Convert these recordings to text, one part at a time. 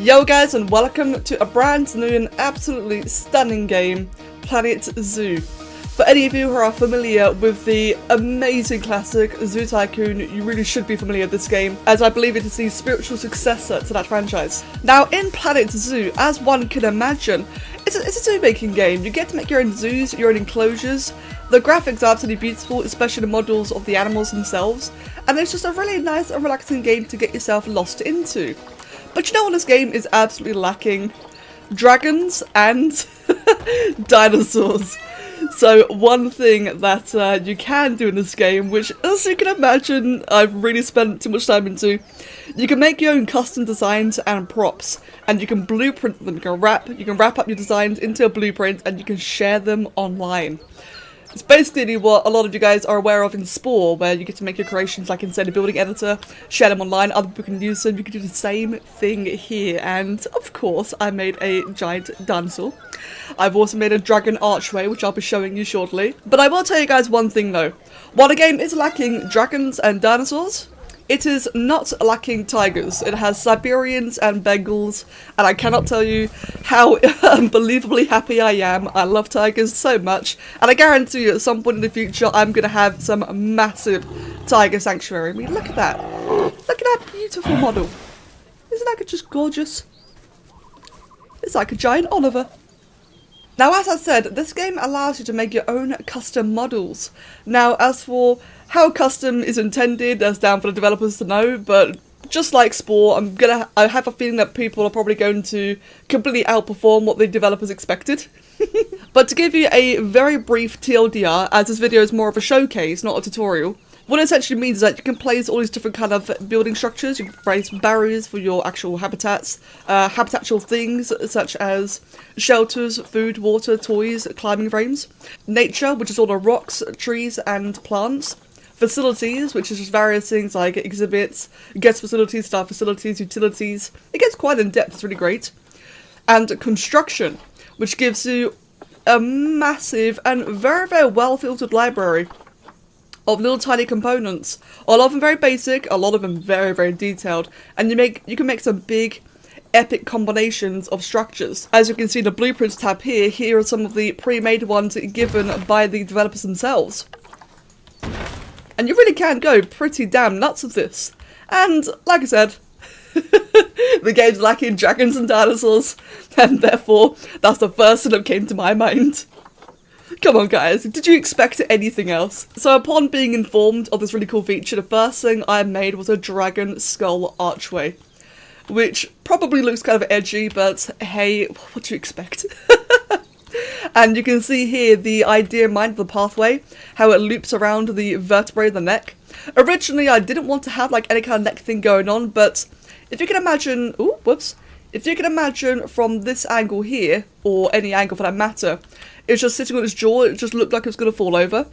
Yo guys, and welcome to a brand new and absolutely stunning game, Planet Zoo. For any of you who are familiar with the amazing classic Zoo Tycoon, you really should be familiar with this game, as I believe it is the spiritual successor to that franchise. Now in Planet Zoo, as one can imagine, it's a zoo making game. You get to make your own zoos, your own enclosures. The graphics are absolutely beautiful, especially the models of the animals themselves, and it's just a really nice and relaxing game to get yourself lost into. But you know what this game is absolutely lacking? Dragons and dinosaurs. So one thing that you can do in this game, which as you can imagine I've really spent too much time into, you can make your own custom designs and props, and you can blueprint them. You can wrap up your designs into a blueprint and you can share them online. It's basically what a lot of you guys are aware of in Spore, where you get to make your creations like inside a building editor, share them online, other people can use them. You can do the same thing here, and of course I made a giant dinosaur. I've also made a dragon archway, which I'll be showing you shortly. But I will tell you guys one thing though. While the game is lacking dragons and dinosaurs, it is not lacking tigers. It has Siberians and Bengals, and I cannot tell you how unbelievably happy I am. I love tigers so much, and I guarantee you at some point in the future I'm going to have some massive tiger sanctuary. I mean, look at that. Look at that beautiful model. Isn't that just gorgeous? It's like a giant Oliver. Now, as I said, this game allows you to make your own custom models. Now, as for how custom is intended, that's down for the developers to know, but just like Spore, I have a feeling that people are probably going to completely outperform what the developers expected. But to give you a very brief TLDR, as this video is more of a showcase, not a tutorial, what it essentially means is that you can place all these different kind of building structures. You can place barriers for your actual habitats, habitatual things such as shelters, food, water, toys, climbing frames. Nature, which is all the rocks, trees and plants. Facilities, which is just various things like exhibits, guest facilities, staff facilities, utilities. It gets quite in depth, it's really great. And construction, which gives you a massive and very, very well filtered library of little tiny components. A lot of them very basic, a lot of them very, very detailed, and you can make some big epic combinations of structures. As you can see in the blueprints tab here are some of the pre-made ones given by the developers themselves. And you really can go pretty damn nuts with this. And like I said, the game's lacking dragons and dinosaurs, and therefore that's the first thing that came to my mind. Come on guys, did you expect anything else? So upon being informed of this really cool feature, the first thing I made was a dragon skull archway. Which probably looks kind of edgy, but hey, what do you expect? And you can see here the idea in mind of the pathway, how it loops around the vertebrae of the neck. Originally I didn't want to have like any kind of neck thing going on, but if you can imagine, if you can imagine from this angle here, or any angle for that matter, it's just sitting on its jaw, it just looked like it was going to fall over.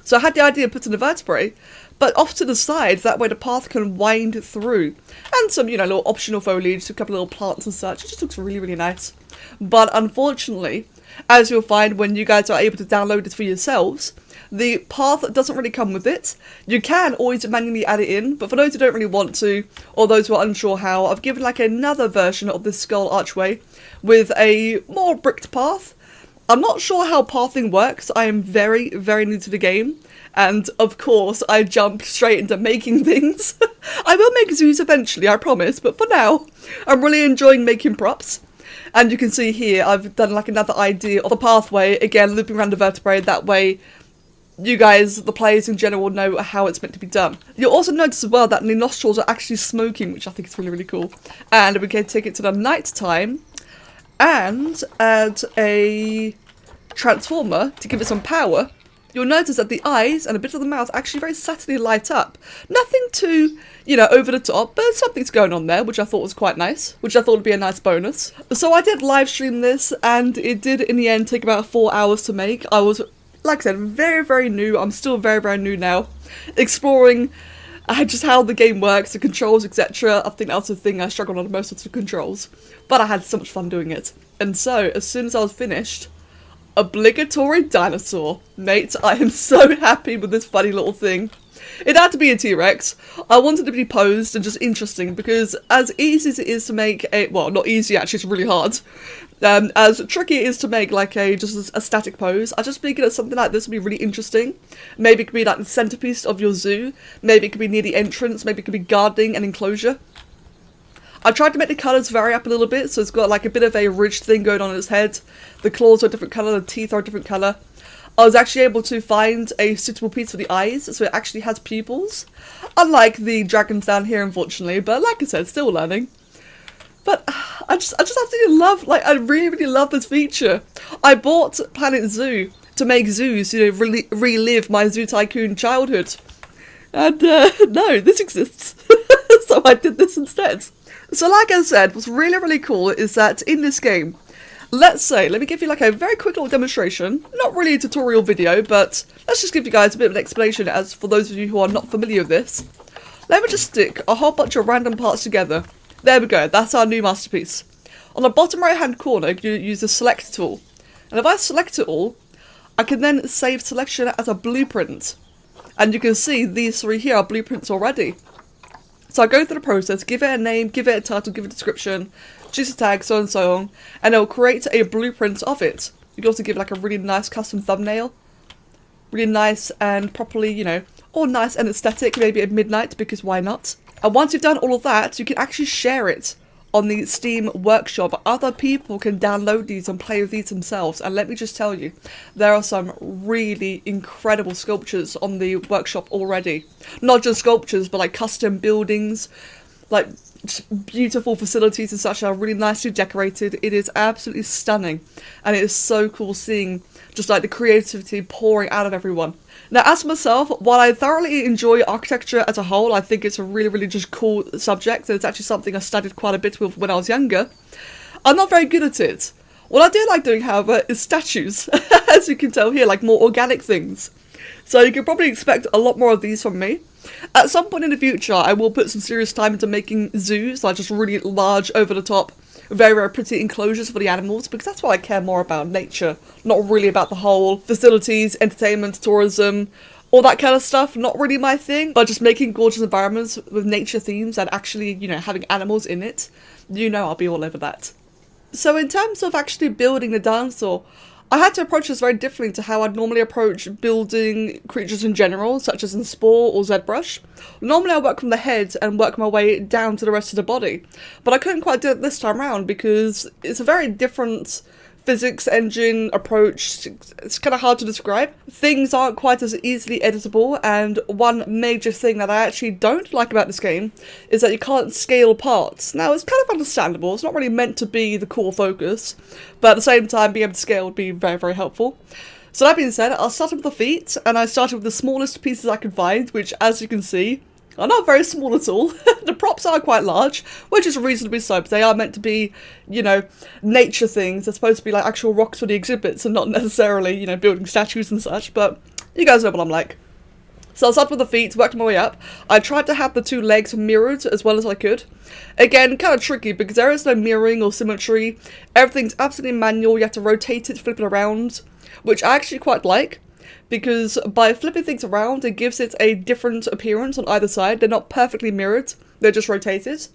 So I had the idea of putting the vertebrae, but off to the side, that way the path can wind through. And some, little optional foliage, a couple of little plants and such. It just looks really, really nice. But unfortunately, as you'll find when you guys are able to download it for yourselves, the path doesn't really come with it. You can always manually add it in, but for those who don't really want to, or those who are unsure how, I've given like another version of this skull archway with a more bricked path. I'm not sure how pathing works. I am very, very new to the game. And of course, I jumped straight into making things. I will make zoos eventually, I promise. But for now, I'm really enjoying making props. And you can see here, I've done like another idea of the pathway. Again, looping around the vertebrae. That way, you guys, the players in general, know how it's meant to be done. You'll also notice as well that the nostrils are actually smoking, which I think is really, really cool. And we can take it to the night time and add a transformer to give it some power. You'll notice that the eyes and a bit of the mouth actually very subtly light up. Nothing too, over the top, but something's going on there, which I thought was quite nice, which I thought would be a nice bonus. So I did live stream this, and it did in the end take about 4 hours to make. I was, like I said, very, very new. I'm still very, very new now. Exploring just how the game works, the controls, etc. I think that's the thing I struggled on most with the controls. But I had so much fun doing it. And so, as soon as I was finished, obligatory dinosaur. Mate, I am so happy with this funny little thing. It had to be a T-Rex. I wanted it to be posed and just interesting because as easy as it is to make a, well, not easy actually, it's really hard. As tricky it is to make like just a static pose, I just figured that something like this would be really interesting. Maybe it could be like the centerpiece of your zoo. Maybe it could be near the entrance. Maybe it could be guarding an enclosure. I tried to make the colours vary up a little bit, so it's got like a bit of a ridge thing going on in its head. The claws are a different colour, the teeth are a different colour. I was actually able to find a suitable piece for the eyes, so it actually has pupils. Unlike the dragons down here, unfortunately, but like I said, still learning. But I just absolutely love, like, I really, really love this feature. I bought Planet Zoo to make zoos, you know, relive my Zoo Tycoon childhood. And, no, this exists. So I did this instead. So like I said, what's really, really cool is that in this game, let me give you like a very quick little demonstration. Not really a tutorial video, but let's just give you guys a bit of an explanation as for those of you who are not familiar with this. Let me just stick a whole bunch of random parts together. There we go, that's our new masterpiece. On the bottom right hand corner, you use the select tool. And if I select it all, I can then save selection as a blueprint. And you can see these three here are blueprints already. So I go through the process, give it a name, give it a title, give it a description, choose a tag, so on, and it'll create a blueprint of it. You can also give like a really nice custom thumbnail. Really nice and properly, you know, all nice and aesthetic, maybe at midnight, because why not? And once you've done all of that, you can actually share it on the Steam Workshop. Other people can download these and play with these themselves. And let me just tell you, there are some really incredible sculptures on the workshop already. Not just sculptures, but like custom buildings, like beautiful facilities and such are really nicely decorated. It is absolutely stunning. And it is so cool seeing just like the creativity pouring out of everyone. Now, as for myself, while I thoroughly enjoy architecture as a whole, I think it's a really, really just cool subject, and it's actually something I studied quite a bit with when I was younger, I'm not very good at it. What I do like doing, however, is statues, as you can tell here, like more organic things. So you can probably expect a lot more of these from me. At some point in the future, I will put some serious time into making zoos, like just really large, over-the-top, very, very pretty enclosures for the animals, because that's what I care more about, nature, not really about the whole facilities, entertainment, tourism, all that kind of stuff, not really my thing, but just making gorgeous environments with nature themes and actually, you know, having animals in it, you know I'll be all over that. So in terms of actually building the dinosaur, I had to approach this very differently to how I'd normally approach building creatures in general, such as in Spore or ZBrush. Normally I work from the head and work my way down to the rest of the body, but I couldn't quite do it this time around because it's a very different physics engine approach. It's kind of hard to describe. Things aren't quite as easily editable, and one major thing that I actually don't like about this game is that you can't scale parts. Now, it's kind of understandable, it's not really meant to be the core focus, but at the same time being able to scale would be very, very helpful. So that being said, I'll start with the feet, and I started with the smallest pieces I could find, which, as you can see, are not very small at all. The props are quite large, which is reasonably so, but they are meant to be, you know, nature things. They're supposed to be like actual rocks for the exhibits and not necessarily, you know, building statues and such, but you guys know what I'm like. So I started with the feet, worked my way up. I tried to have the two legs mirrored as well as I could. Again, kind of tricky because there is no mirroring or symmetry. Everything's absolutely manual. You have to rotate it, flip it around, which I actually quite like, because by flipping things around, it gives it a different appearance on either side. They're not perfectly mirrored, they're just rotated.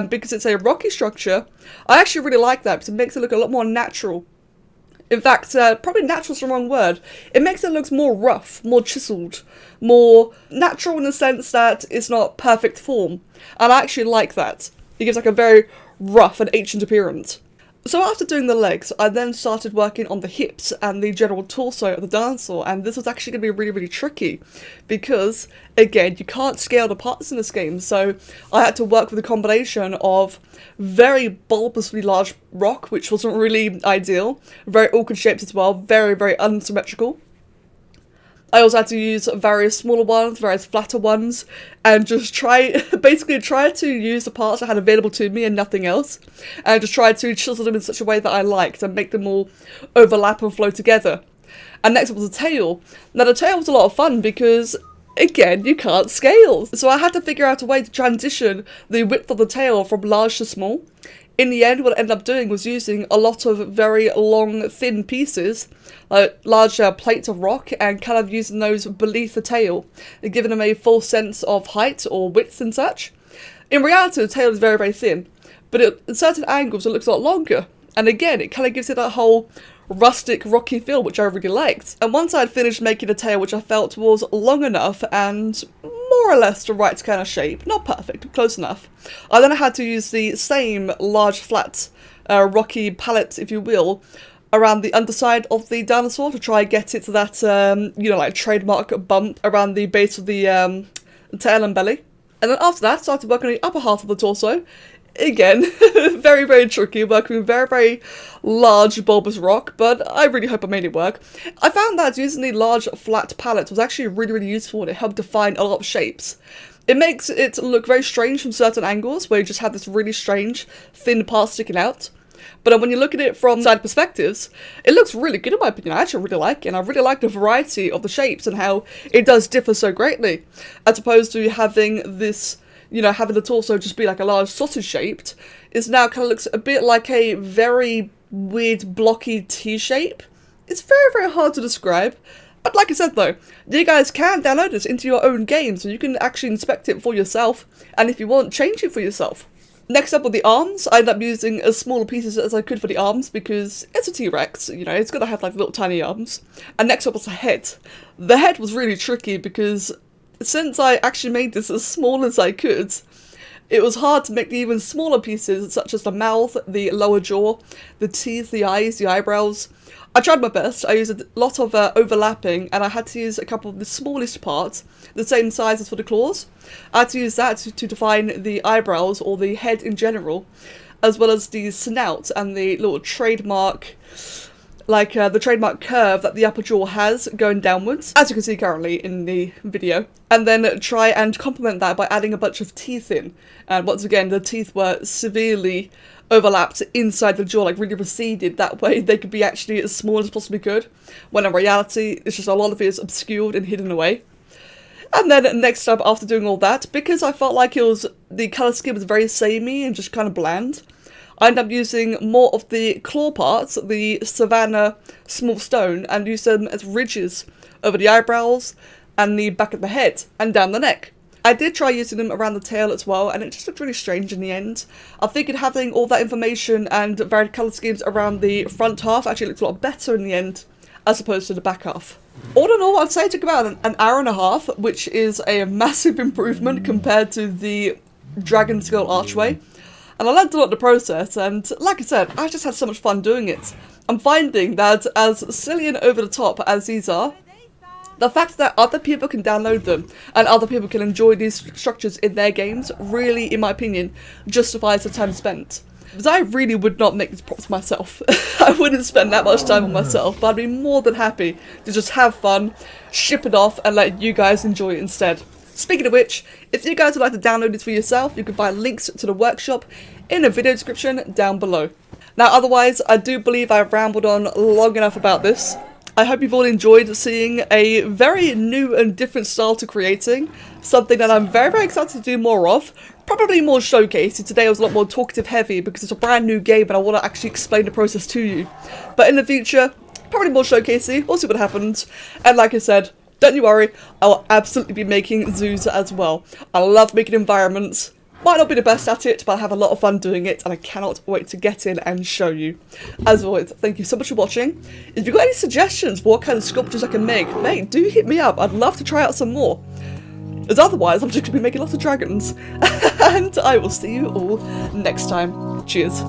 Because it's a rocky structure, I actually really like that because it makes it look a lot more natural. In fact, probably natural's the wrong word. It makes it look more rough, more chiseled, more natural in the sense that it's not perfect form. And I actually like that. It gives like a very rough and ancient appearance. So after doing the legs, I then started working on the hips and the general torso of the dinosaur, and this was actually going to be really, really tricky because, again, you can't scale the parts in this game, so I had to work with a combination of very bulbously large rock, which wasn't really ideal, very awkward shapes as well, very, very unsymmetrical. I also had to use various smaller ones, various flatter ones, and just basically try to use the parts I had available to me and nothing else, and just try to chisel them in such a way that I liked and make them all overlap and flow together. And next up was the tail. Now the tail was a lot of fun because again, you can't scale. So I had to figure out a way to transition the width of the tail from large to small. In the end, what I ended up doing was using a lot of very long, thin pieces, like large plates of rock, and kind of using those beneath the tail, and giving them a full sense of height or width and such. In reality, the tail is very, very thin, but at certain angles it looks a lot longer. And again, it kind of gives it that whole rustic, rocky feel, which I really liked. And once I had finished making a tail which I felt was long enough and more or less the right kind of shape, not perfect, but close enough, I then had to use the same large, flat, rocky palette, if you will, around the underside of the dinosaur to try and get it to that, you know, like trademark bump around the base of the tail and belly. And then after that, started working on the upper half of the torso. Again, very, very tricky, working with very, very large bulbous rock, but I really hope I made it work. I found that using the large flat palette was actually really, really useful, and it helped define a lot of shapes. It makes it look very strange from certain angles, where you just have this really strange, thin part sticking out. But when you look at it from side perspectives, it looks really good in my opinion. I actually really like it, and I really like the variety of the shapes and how it does differ so greatly, as opposed to having this, you know, having the torso just be like a large sausage shaped, it now kind of looks a bit like a very weird blocky T shape. It's very, very hard to describe. But like I said though, you guys can download this into your own game, so you can actually inspect it for yourself, and if you want, change it for yourself. Next up with the arms, I ended up using as small pieces as I could for the arms because it's a T-Rex, you know, it's got to have like little tiny arms. And next up was the head. The head was really tricky because since I actually made this as small as I could, it was hard to make the even smaller pieces such as the mouth, the lower jaw, the teeth, the eyes, the eyebrows. I tried my best. I used a lot of overlapping, and I had to use a couple of the smallest parts, the same size as for the claws. I had to use that to define the eyebrows or the head in general, as well as the snout and the little trademark, like the trademark curve that the upper jaw has going downwards, as you can see currently in the video. And then try and complement that by adding a bunch of teeth in. And once again, the teeth were severely overlapped inside the jaw, like really receded, that way they could be actually as small as possibly could, when in reality it's just a lot of it is obscured and hidden away. And then next up, after doing all that, because I felt like the colour scheme was very samey and just kind of bland, I ended up using more of the claw parts, the Savannah small stone, and used them as ridges over the eyebrows and the back of the head and down the neck. I did try using them around the tail as well, and it just looked really strange in the end. I figured having all that information and varied colour schemes around the front half actually looked a lot better in the end, as opposed to the back half. All in all, I'd say it took about an hour and a half, which is a massive improvement compared to the Dragon Skull Archway. And I learned a lot in the process, and like I said, I just had so much fun doing it. I'm finding that as silly and over the top as these are, the fact that other people can download them and other people can enjoy these structures in their games really, in my opinion, justifies the time spent. Because I really would not make these props myself. I wouldn't spend that much time on myself, but I'd be more than happy to just have fun, ship it off, and let you guys enjoy it instead. Speaking of which, if you guys would like to download this for yourself, you can find links to the workshop in the video description down below. Now otherwise, I do believe I've rambled on long enough about this. I hope you've all enjoyed seeing a very new and different style to creating, something that I'm very, very excited to do more of. Probably more showcasey. Today I was a lot more talkative heavy because it's a brand new game and I want to actually explain the process to you. But in the future, probably more showcasey. We'll see what happens. And like I said, don't you worry, I will absolutely be making zoos as well. I love making environments. Might not be the best at it, but I have a lot of fun doing it, and I cannot wait to get in and show you. As always, thank you so much for watching. If you've got any suggestions for what kind of sculptures I can make, mate, do hit me up. I'd love to try out some more. As otherwise, I'm just going to be making lots of dragons. And I will see you all next time. Cheers.